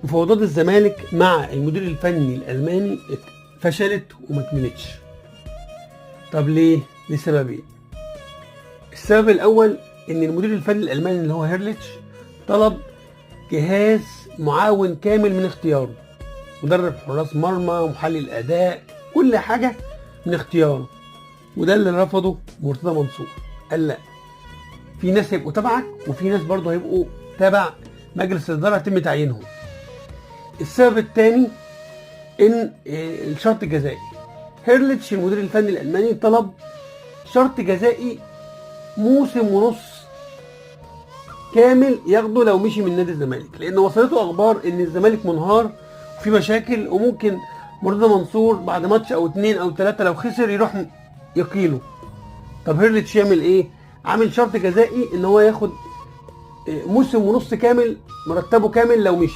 مفاوضات الزمالك مع المدير الفني الألماني فشلت وما كملتش. طب ليه؟ لسببين. السبب الأول إن المدير الفني الألماني اللي هو هيرليتش طلب جهاز معاون كامل من اختياره، مدرب حراس مرمى، محلل أداء، كل حاجة من اختياره، وده اللي رفضه مرتضى منصور. قال لا، في ناس هيبقوا تبعك وفي ناس برضه هيبقوا تبع مجلس الإدارة يتم تعيينهم. السبب الثاني ان الشرط الجزائي. هيرليتش المدير الفني الالماني طلب شرط جزائي موسم ونص كامل ياخده لو مشي من نادي الزمالك، لان وصلته اخبار ان الزمالك منهار وفي مشاكل، وممكن مرتضى منصور بعد ماتش او 2 أو 3 لو خسر يروح يقيله. طب هيرليتش يعمل ايه؟ عامل شرط جزائي ان هو ياخد موسم ونص كامل مرتبه كامل لو مشي.